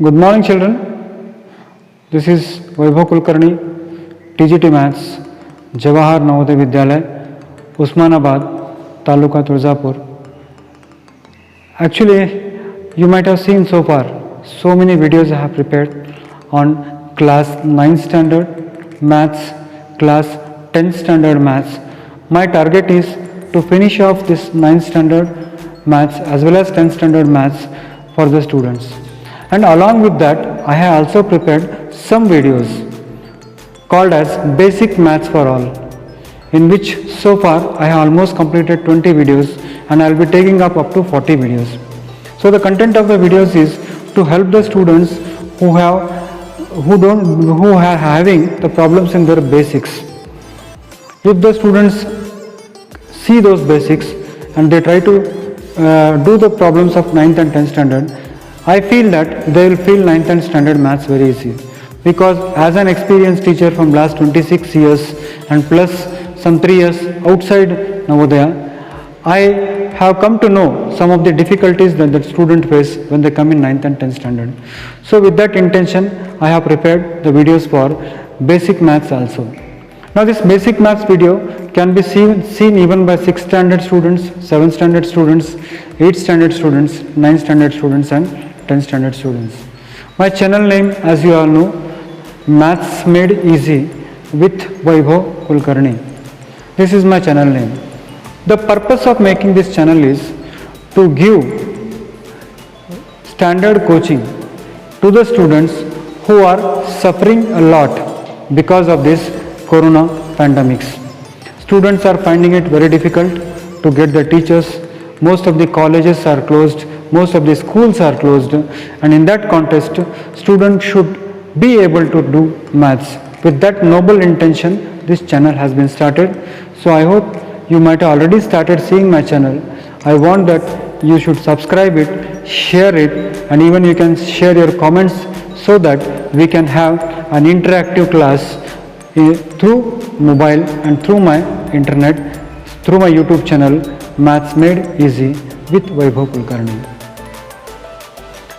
Good morning, children. This is Vaibhav Kulkarni, TGT Maths, Jawahar Navodaya Vidyalaya, Usmanabad, Taluka Turzapur. Actually, you might have seen so far so many videos I have prepared on class 9th standard maths, class 10th standard maths. My target is to finish off this 9th standard maths as well as 10th standard maths for the students. And along with that, I have also prepared some videos called as Basic Maths for All, in which so far I have almost completed 20 videos and I will be taking up to 40 videos. So the content of the videos is to help the students who are having the problems in their basics. If the students see those basics and they try to do the problems of 9th and 10th standard, I feel that they will feel 9th and standard maths very easy, because as an experienced teacher from last 26 years and plus some 3 years outside Navodaya, I have come to know some of the difficulties that the student face when they come in 9th and 10th standard. So with that intention, I have prepared the videos for basic maths also. Now this basic maths video can be seen even by 6th standard students, 7th standard students, 8th standard students, 9th standard students and 10th standard students. My channel name, as you all know, Maths Made Easy with Vaibhav Kulkarni. This is my channel name. The purpose of making this channel is to give standard coaching to the students who are suffering a lot because of this corona pandemics. Students are finding it very difficult to get the teachers. Most of the colleges are closed, most of the schools are closed, and in that context, students should be able to do maths. With that noble intention, this channel has been started. So I hope you might have already started seeing my channel. I want that you should subscribe it, share it, and even you can share your comments so that we can have an interactive class through mobile and through my internet, through my YouTube channel, Maths Made Easy with Vaibhav Kulkarni.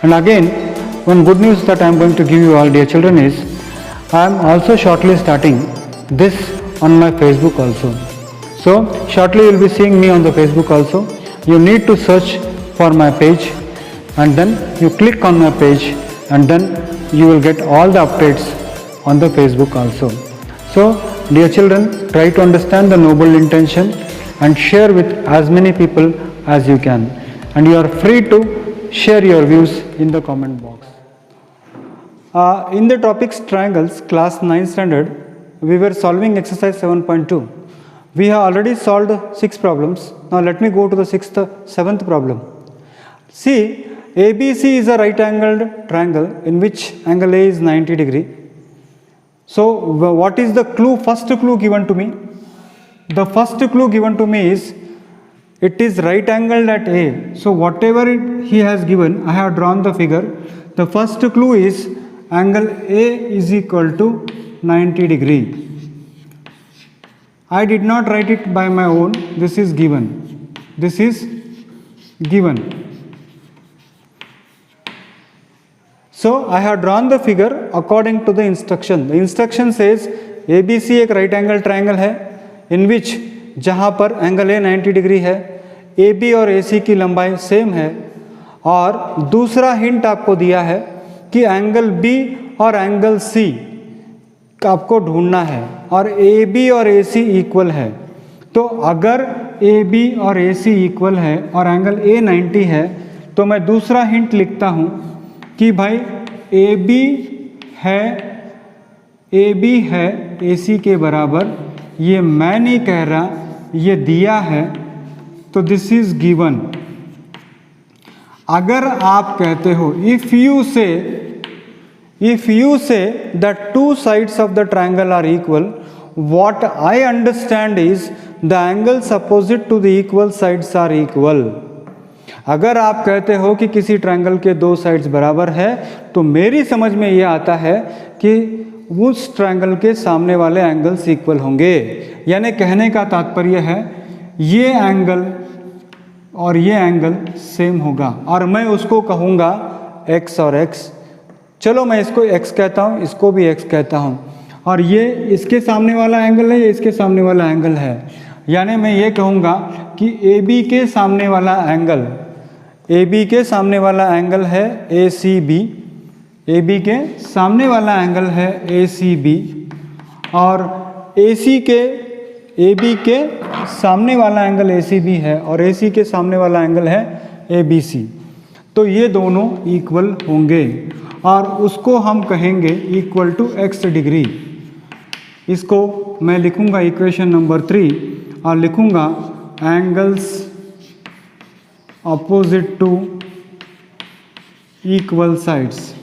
And again, one good news that I am going to give you all, dear children, is I am also shortly starting this on my Facebook also. So shortly you will be seeing me on the Facebook also. You need to search for my page and then you click on my page and then you will get all the updates on the Facebook also. So dear children, try to understand the noble intention and share with as many people as you can. And you are free to share your views in the comment box. In the topics triangles, class 9th standard, we were solving exercise 7.2. We have already solved 6 problems. Now let me go to the 7th problem. See, ABC is a right angled triangle in which angle A is 90 degree. So what is the clue, first clue given to me? The first clue given to me is it is right angled at A. So whatever he has given, I have drawn the figure. The first clue is angle A is equal to 90 degree. I did not write it by my own. This is given. This is given. So I have drawn the figure according to the instruction. The instruction says ABC एक right angle triangle है in which जहाँ पर angle A 90 degree है, A B और ए सी की लंबाई same है, और दूसरा हिंट आपको दिया है कि एंगल बी और एंगल सी आपको ढूंढना है और ए बी और ए सी इक्वल है. तो अगर ए बी और ए सी इक्वल है और एंगल ए 90 है तो मैं दूसरा हिंट लिखता हूँ कि भाई ए बी है ए सी के बराबर. ये मैं नहीं कह रहा, ये दिया है, तो दिस इज गिवन. अगर आप कहते हो if you say the two sides of the triangle are equal, what I understand is the angles opposite to the equal sides are equal. अगर आप कहते हो कि किसी ट्रायंगल के दो साइड्स बराबर है तो मेरी समझ में यह आता है कि उस ट्रायंगल के सामने वाले एंगल्स इक्वल होंगे. यानी कहने का तात्पर्य है ये एंगल और ये एंगल सेम होगा और मैं उसको कहूँगा x और x चलो मैं इसको x कहता हूँ, इसको भी x कहता हूँ, और ये इसके सामने वाला एंगल है, ये इसके सामने वाला एंगल है। यानी मैं ये कहूँगा कि AB के सामने वाला एंगल, AB के सामने वाला एंगल है ACB, AB के सामने वाला एंगल है ACB, और AB के सामने वाला एंगल ACB है, और AC के सामने वाला एंगल है ABC। तो ये दोनों इक्वल होंगे और उसको हम कहेंगे इक्वल टू x डिग्री। इसको मैं लिखूंगा इक्वेशन नंबर 3 और लिखूंगा angles opposite to equal sides,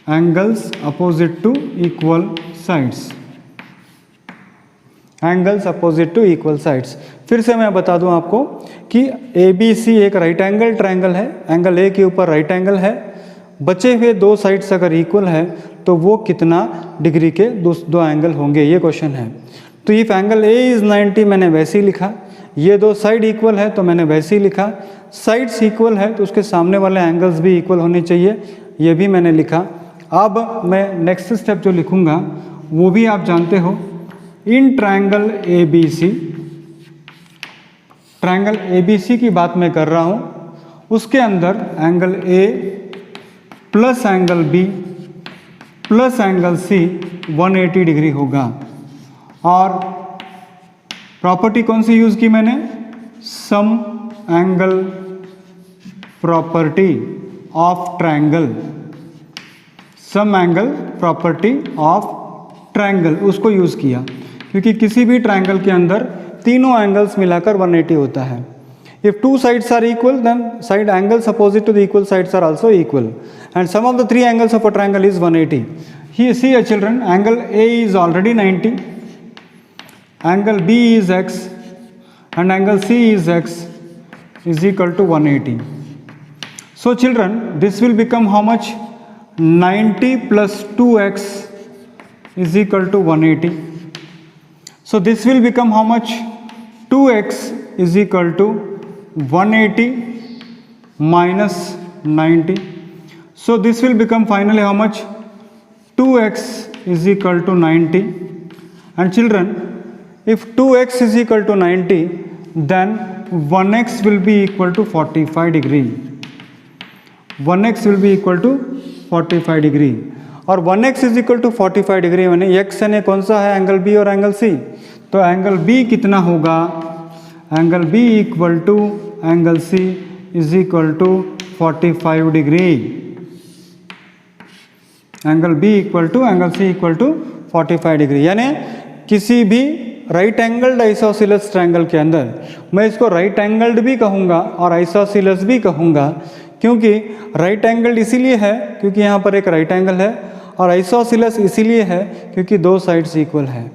angles opposite to equal sides, angles opposite to equal sides. फिर से मैं बता दूं आपको कि ABC एक राइट एंगल ट्रायंगल है, एंगल A के ऊपर राइट एंगल है, बचे हुए दो साइड्स अगर इक्वल है तो वो कितना डिग्री के दो एंगल होंगे, ये क्वेश्चन है। तो इफ एंगल A इज़ 90 मैंने वैसे ही लिखा, ये दो साइड इक्वल है तो मैंने वैसे ही लिखा, साइड्स इक्वल है तो उसके सामने वाले एंगल्स भी इक्वल होने चाहिए, ये भी मैंने लिखा। अब मैं नेक्स्ट स्टेप जो लिखूंगा वो भी आप जानते हो, in triangle ABC, triangle ABC की बात मैं कर रहा हूँ, उसके अंदर angle A plus angle B plus angle C 180 degree होगा। और प्रॉपर्टी कौन सी यूज़ की मैंने, sum angle property of triangle, sum angle property of triangle उसको यूज़ किया, क्योंकि किसी भी ट्रायंगल के अंदर तीनों एंगल्स मिलाकर 180 होता है। If two sides are equal, then side angles opposite to the equal sides are also equal, and sum of the three angles of a triangle is 180. Here see children, angle A is already 90, angle B is x, and angle C is x is equal to 180. So children, this will become how much? 90 plus 2x is equal to 180. So this will become how much? 2x is equal to 180 minus 90. So this will become finally how much? 2x is equal to 90. And children, if 2x is equal to 90, then 1x will be equal to 45 degree. 1x will be equal to 45 degree, और 1x is equal to 45 degree मैंने x यानी कौन सा है, angle B और angle C। तो angle B कितना होगा, angle B equal to angle C is equal to 45 degree, angle B equal to angle C equal to 45 degree. यानी किसी भी राइट एंगल्ड आइसोसेलेस ट्रायंगल के अंदर मैं इसको राइट एंगल्ड भी कहूँगा और आइसोसेलेस भी कहूँगा, क्योंकि राइट एंगल्ड इसीलिए है क्योंकि यहाँ पर एक राइट एंगल है, और आइसोसेलेस इसीलिए है क्योंकि दो साइड्स इक्वल है।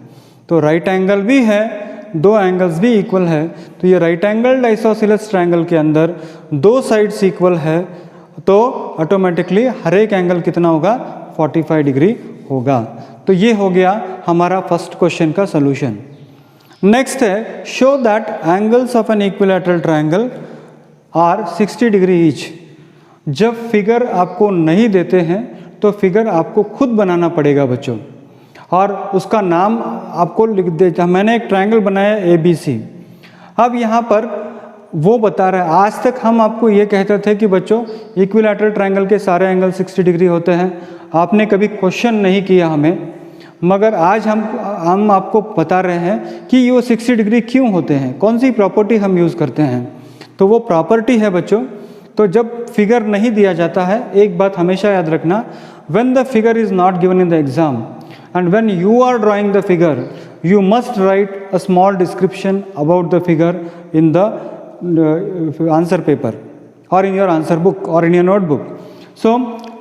तो राइट एंगल भी है, दो एंगल्स भी इक्वल है, तो ये राइट एंगल्ड आइसोसेलेस ट्रायंगल के अंदर दो साइड्स इक्वल है, तो ऑटोमेटिकली हर एक एंगल कितना होगा, 45 डिग्री होगा। तो ये हो गया हमारा फर्स्ट क्वेश्चन का सोल्यूशन। नेक्स्ट है, show that angles of an equilateral triangle are 60 degree each. जब फिगर आपको नहीं देते हैं तो फिगर आपको खुद बनाना पड़ेगा बच्चों, और उसका नाम आपको लिख दे। मैंने एक ट्रायंगल बनाया ABC। अब यहाँ पर वो बता रहा है, आज तक हम आपको ये कहते थे कि बच्चों इक्विलैटरल ट्रायंगल के सारे एंगल 60 डिग्री होते हैं, आपने कभी क्वेश्चन नहीं किया हमें, मगर आज हम आपको बता रहे हैं कि ये 60 डिग्री क्यों होते हैं, कौन सी प्रॉपर्टी हम यूज़ करते हैं। तो वो प्रॉपर्टी है बच्चों, तो जब फिगर नहीं दिया जाता है, एक बात हमेशा याद रखना, when the figure is not given in the exam and when you are drawing the figure, you must write a small description about the figure in the answer paper or in your answer book or in your notebook. So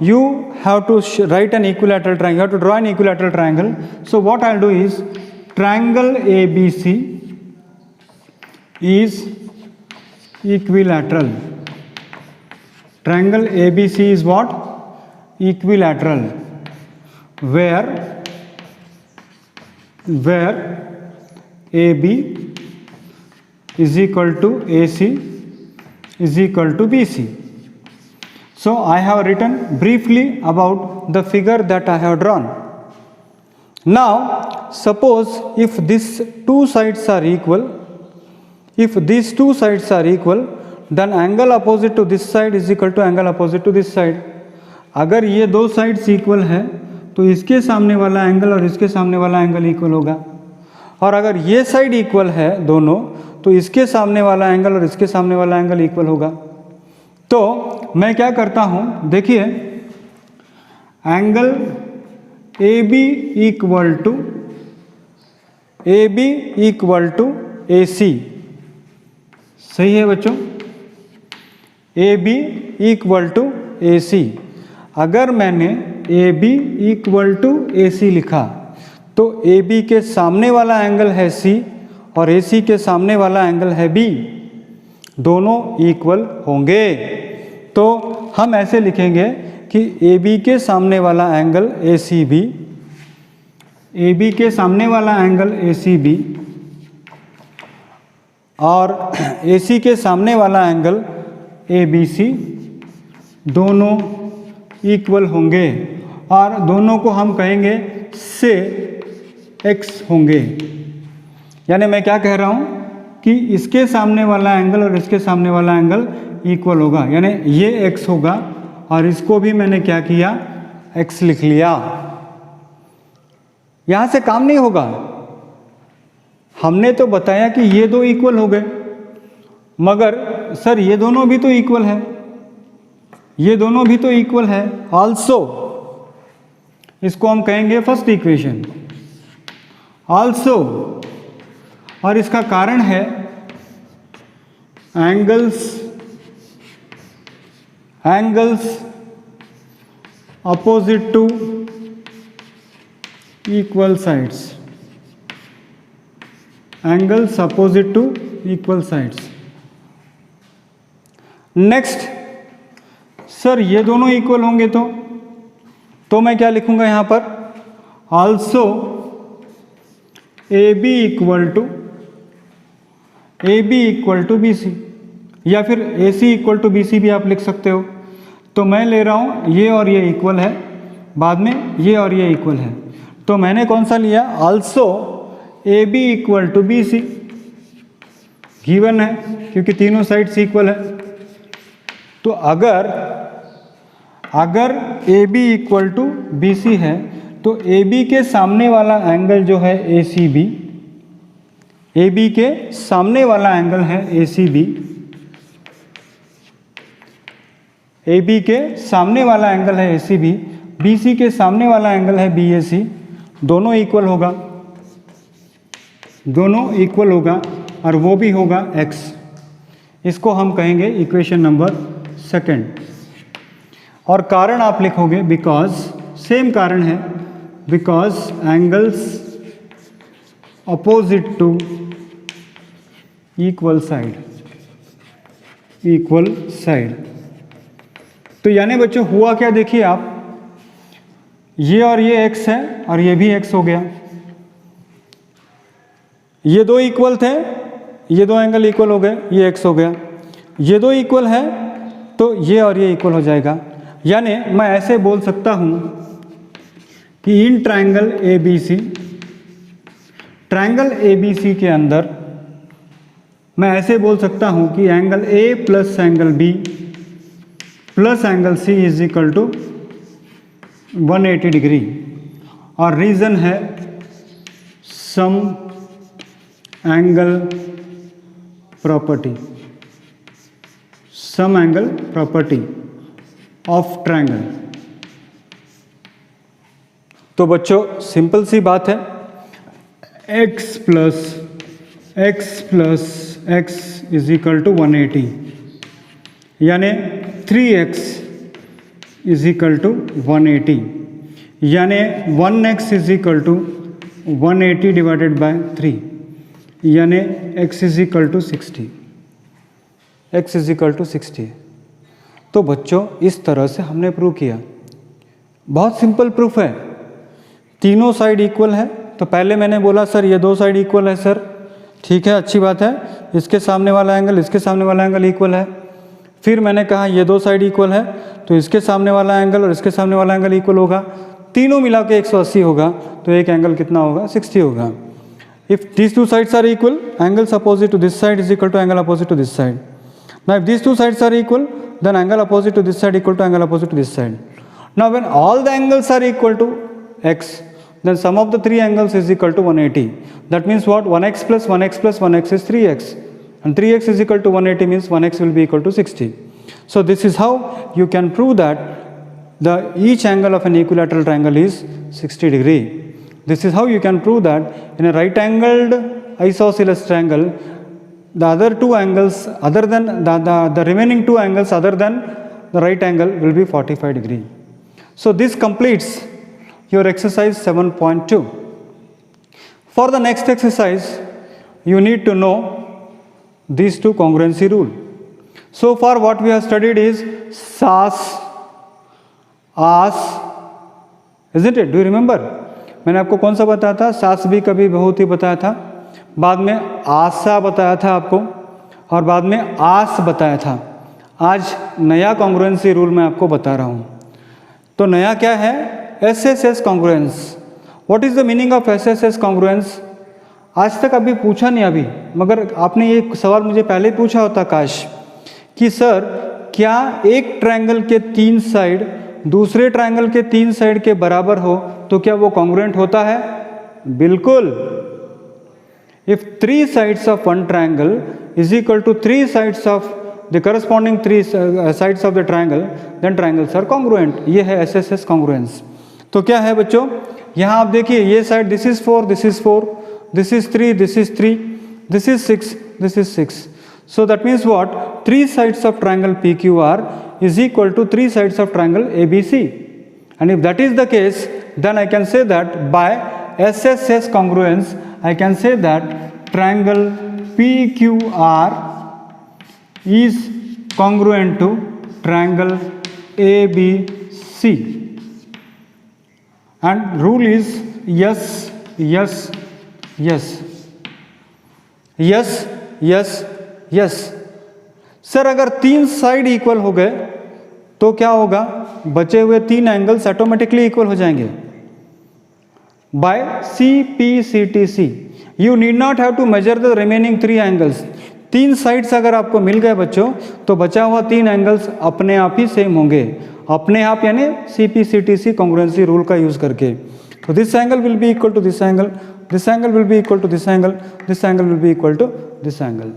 you have to write an equilateral triangle, you have to draw an equilateral triangle. So what I'll do is, triangle ABC is equilateral. Triangle ABC is what? Equilateral, where AB is equal to AC is equal to BC. So I have written briefly about the figure that I have drawn. Now suppose if these two sides are equal, then angle opposite to this side is equal to angle opposite to this side. अगर ये दो sides equal है तो इसके सामने वाला angle और इसके सामने वाला एंगल इक्वल होगा, और अगर ये साइड इक्वल है दोनों तो इसके सामने वाला एंगल और इसके सामने वाला एंगल इक्वल होगा। तो मैं क्या करता हूँ, देखिए angle AB equal to AC, सही है बच्चों, AB इक्वल टू AC। अगर मैंने AB इक्वल टू AC लिखा तो AB के सामने वाला एंगल है C और AC के सामने वाला एंगल है B, दोनों इक्वल होंगे। तो हम ऐसे लिखेंगे कि AB के सामने वाला एंगल ACB, AB के सामने वाला एंगल ACB और AC के सामने वाला एंगल ABC दोनों इक्वल होंगे, और दोनों को हम कहेंगे से x होंगे। यानी मैं क्या कह रहा हूँ कि इसके सामने वाला एंगल और इसके सामने वाला एंगल इक्वल होगा, यानी ये x होगा और इसको भी मैंने क्या किया, x लिख लिया। यहाँ से काम नहीं होगा, हमने तो बताया कि ये दो इक्वल हो गए, मगर सर ये दोनों भी तो इक्वल है, ये दोनों भी तो इक्वल है आल्सो, इसको हम कहेंगे फर्स्ट इक्वेशन आल्सो, और इसका कारण है angles opposite to equal sides, angles opposite to equal sides. Next, sir ये दोनों इक्वल होंगे तो मैं क्या लिखूंगा यहाँ पर, also AB equal to BC, या फिर AC इक्वल टू BC भी आप लिख सकते हो। तो मैं ले रहा हूँ ये और ये इक्वल है, बाद में ये और ये इक्वल है, तो मैंने कौन सा लिया, also AB equal to BC, given है क्योंकि तीनों साइड्स इक्वल है। तो अगर AB इक्वल टू BC है तो AB के सामने वाला एंगल जो है ACB, AB के सामने वाला एंगल है ACB, AB के सामने वाला एंगल है ACB, BC के सामने वाला एंगल है BAC, दोनों इक्वल होगा, दोनों इक्वल होगा और वो भी होगा x। इसको हम कहेंगे इक्वेशन नंबर सेकंड। और कारण आप लिखोगे बिकॉज, सेम कारण है, because angles opposite to equal side. तो यानी बच्चों हुआ क्या, देखिए आप, ये और ये x है और ये भी x हो गया, ये दो इक्वल थे, ये दो एंगल इक्वल हो गए, ये x हो गया, ये दो इक्वल है तो ये और ये इक्वल हो जाएगा। यानी मैं ऐसे बोल सकता हूँ कि इन ट्रायंगल ABC के अंदर मैं ऐसे बोल सकता हूँ कि angle A plus angle B plus angle C is equal to 180 degree, और रीज़न है sum angle property of triangle. तो बच्चों सिंपल सी बात है, x plus x is equal to 180, यानी 3x इज इक्वल टू 180, यानी 1x is equal to 180 divided by 3, यानी x इज इक्वल टू 60। तो बच्चों इस तरह से हमने प्रूव किया, बहुत सिंपल प्रूफ है, तीनों साइड इक्वल है। तो पहले मैंने बोला सर ये दो साइड इक्वल है, सर ठीक है अच्छी बात है, इसके सामने वाला एंगल इसके सामने वाला एंगल इक्वल है, फिर मैंने कहा ये दो साइड इक्वल है, तो इसके सामने वाला एंगल और इसके सामने वाला एंगल इक्वल होगा, तीनों मिला के 180 होगा, तो एक एंगल कितना होगा 60 होगा। If these two sides are equal, angles opposite to this side is equal to angle opposite to this side. Now if these two sides are equal, then angle opposite to this side equal to angle opposite to this side. Now when all the angles are equal to x, then sum of the three angles is equal to 180. That means what? 1x plus 1x plus 1x is 3x, and 3x is equal to 180 means 1x will be equal to 60. So this is how you can prove that each angle of an equilateral triangle is 60 degree. This is how you can prove that in a right angled isosceles triangle, the other two angles other than the remaining two angles other than the right angle will be 45 degree. So this completes your exercise 7.2. For the next exercise, you need to know these two congruency rule. So far what we have studied is SAS, AS, isn't it? Do you remember? मैंने आपको कौन सा बताया था? सास भी कभी बहुत ही बताया था, बाद में आशा बताया था आपको, और बाद में आस बताया था। आज नया कॉन्ग्रुएंसी रूल मैं आपको बता रहा हूँ। तो नया क्या है? SSS congruence. What is the meaning of SSS congruence? आज तक अभी पूछा नहीं अभी, मगर आपने ये सवाल मुझे पहले पूछा होता काश, कि सर क्या एक ट्रायंगल के 3 साइड दूसरे ट्रायंगल के 3 साइड के बराबर हो तो क्या वो कॉन्ग्रुएंट होता है? बिल्कुल। If 3 sides of one triangle is equal to 3 sides of the corresponding 3 sides of the triangle, then triangles are congruent. ये है एसएसएस कॉन्ग्रुएंस। तो क्या है बच्चों, यहाँ आप देखिए ये side this is 4, this is 4, this is 3, this is 3, this is 6, this is 6. So that means what? 3 sides of triangle PQR is equal to 3 sides of triangle ABC. And if that is the case, then I can say that by SSS congruence, I can say that triangle PQR is congruent to triangle ABC. And rule is yes, yes, yes. Yes, yes, yes sir, अगर 3 side equal हो गए तो क्या होगा? बचे हुए 3 angles automatically equal हो जाएंगे by CPCTC. You need not have to measure the remaining 3 angles. 3 sides अगर आपको मिल गए बच्चों, तो बचा हुआ 3 एंगल्स अपने आप ही सेम होंगे, अपने आप, यानी CPCTC कॉन्ग्रुएंसी रूल का यूज करके. तो this angle will be equal to this angle, this angle will be equal to this angle, this angle will be equal to this angle.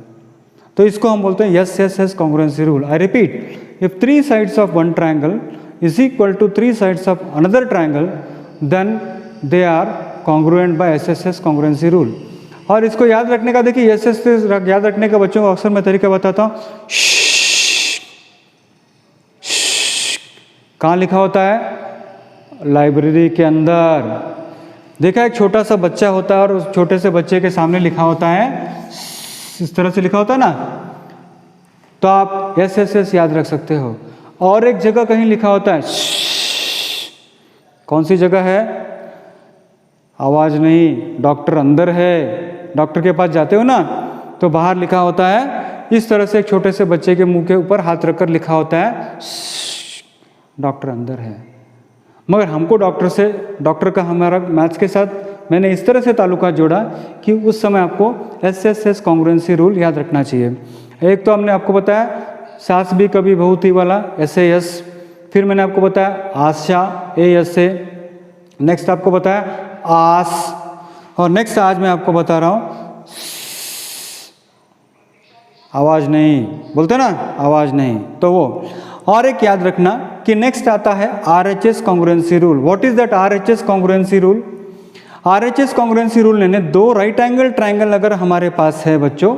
तो इसको हम बोलते हैं S S S congruency rule. I repeat, if 3 sides of one triangle is equal to 3 sides of another triangle, then they are congruent by SSS congruency rule. और इसको याद रखने का, देखिए एसएसएस याद रखने का बच्चों को अक्सर मैं तरीका बताता हूँ. कहाँ लिखा होता है? लाइब्रेरी के अंदर. देखा, एक छोटा सा बच्चा होता है और उस छोटे से बच्चे के सामने लिखा होता है, इस तरह से लिखा होता है ना, तो आप एस एस एस याद रख सकते हो. और एक जगह कहीं लिखा होता है, कौन सी जगह है? आवाज नहीं, डॉक्टर अंदर है. डॉक्टर के पास जाते हो ना, तो बाहर लिखा होता है इस तरह से, एक छोटे से बच्चे के मुंह के ऊपर हाथ रखकर लिखा होता है डॉक्टर अंदर है. मगर हमको डॉक्टर का हमारा मैथ्स के साथ मैंने इस तरह से ताल्लुकात जोड़ा कि उस समय आपको एसएसएस कॉन्ग्रुएंसी रूल याद रखना चाहिए. एक तो हमने आपको बताया सास भी कभी बहुत ही वाला SAS, फिर मैंने आपको बताया आशा ASA, नेक्स्ट आपको बताया आस, और नेक्स्ट आज मैं आपको बता रहा हूँ आवाज नहीं, बोलते ना आवाज नहीं, तो वो. और एक याद रखना कि नेक्स्ट आता है RHS congruency rule. What is that RHS congruency rule? RHS congruency rule ने 2 राइट एंगल ट्रायंगल अगर हमारे पास है बच्चों,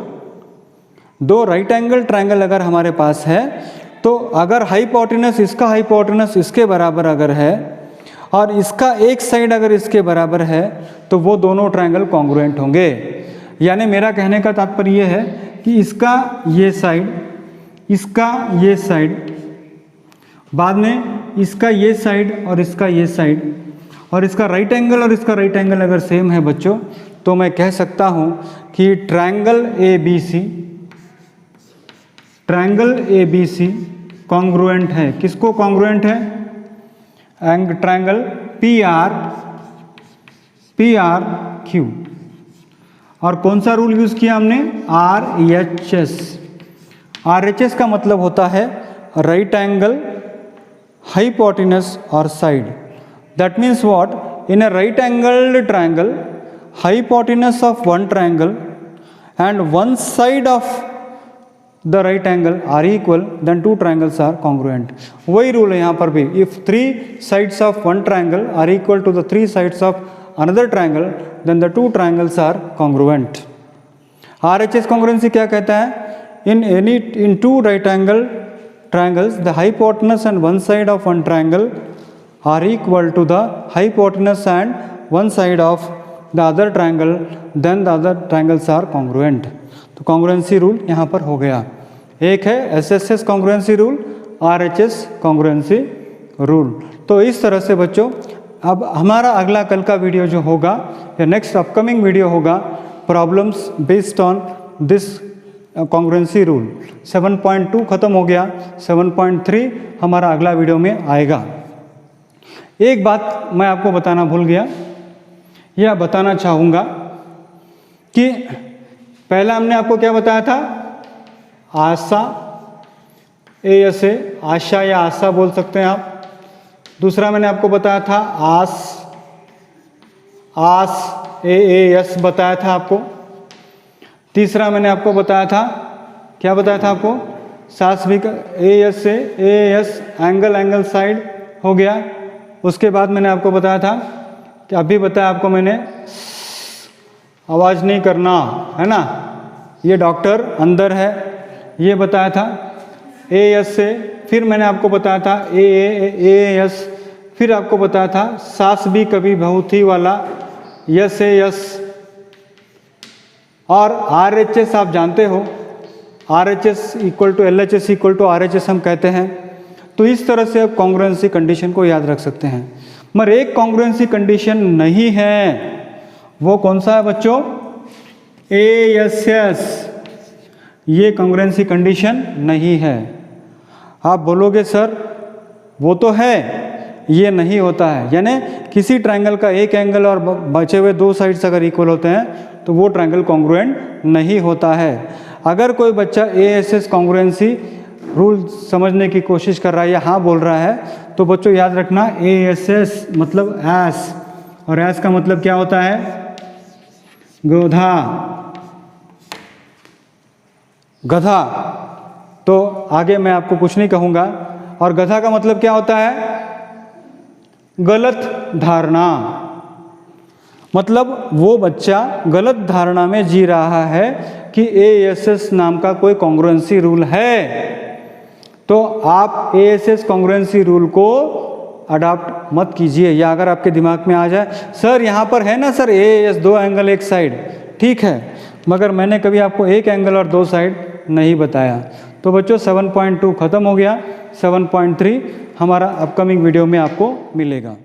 2 राइट एंगल ट्रायंगल अगर हमारे पास है, तो अगर हाइपोटेनस, इसका हाइपोटेनस इसके बराबर अगर है और इसका एक साइड अगर इसके बराबर है, तो वो दोनों ट्रायंगल कॉन्ग्रुएंट होंगे. यानी मेरा कहने का तात्पर्य ये है कि इसका ये साइड, इसका ये साइड, बाद में इसका ये साइड और इसका ये साइड, और इसका राइट एंगल और इसका राइट एंगल अगर सेम है बच्चों, तो मैं कह सकता हूं कि triangle ABC triangle ABC congruent है, किसको कॉन्ग्रुएंट है? Triangle PRQ। और कौन सा रूल यूज किया हमने? RHS। RHS का मतलब होता है राइट एंगल, हाइपोटेनस और side. That means what? In a right angled triangle, hypotenuse of one triangle and one side of the right angle are equal, then two triangles are congruent। वही rule है यहाँ पर भी। if three sides of one triangle are equal to the three sides of another triangle, then the two triangles are congruent। RHS congruency क्या कहता है? in two right angle triangles, the hypotenuse and one side of one triangle are equal to the hypotenuse and one side of the other triangle, then the other triangles are congruent। तो congruency rule यहाँ पर हो गया। एक है SSS congruency rule, RHS congruency rule. तो इस तरह से बच्चों अब हमारा अगला कल का वीडियो जो होगा या नेक्स्ट अपकमिंग वीडियो होगा problems based on this congruency rule. 7.2 खत्म हो गया, 7.3 हमारा अगला वीडियो में आएगा। एक बात मैं आपको बताना भूल गया, यह बताना चाहूँगा कि पहला हमने आपको क्या बताया था? आशा, ASA, आशा या आशा बोल सकते हैं आप। दूसरा मैंने आपको बताया था आस, AAS बताया था आपको। तीसरा मैंने आपको बताया था, क्या बताया था आपको? सास भी का ASA, AAS एंगल साइड हो गया। उसके बाद मैंने आपको बताया था कि अभी बताया आपको मैंने, आवाज़ नहीं करना है ना, ये डॉक्टर अंदर है, ये बताया था। AS से फिर मैंने आपको बताया था AAS, फिर आपको बताया था सास भी कभी बहू थी वाला यस। और RHS आप जानते हो, RHS equal to LHS equal to RHS हम कहते हैं। तो इस तरह से आप कॉन्ग्रुएंसी कंडीशन को याद रख सकते हैं। मगर एक कॉन्ग्रुएंसी कंडीशन नहीं है, वो कौन सा है बच्चों? ASS। ये कॉन्ग्रुएंसी कंडीशन नहीं है। आप बोलोगे सर वो तो है, ये नहीं होता है। यानी किसी ट्रायंगल का एक एंगल और बचे हुए दो साइड्स अगर इक्वल होते हैं तो वो ट्रायंगल कॉन्ग्रुएंट नहीं होता है। अगर कोई बच्चा ASS कॉन्ग्रुएंसी रूल समझने की कोशिश कर रहा है या हाँ बोल रहा है, तो बच्चों याद रखना ASS मतलब एस, और एस का मतलब क्या होता है? गधा, गधा। तो आगे मैं आपको कुछ नहीं कहूँगा। और गधा का मतलब क्या होता है? गलत धारणा। मतलब वो बच्चा गलत धारणा में जी रहा है कि ASS नाम का कोई कॉन्ग्रुएंसी रूल है। तो आप ASS कॉन्ग्रुएंसी रूल को अडॉप्ट मत कीजिए। या अगर आपके दिमाग में आ जाए सर यहाँ पर है ना सर AAS, दो एंगल एक साइड, ठीक है, मगर मैंने कभी आपको एक एंगल और दो साइड नहीं बताया। तो बच्चों 7.2 खत्म हो गया, 7.3 हमारा अपकमिंग वीडियो में आपको मिलेगा।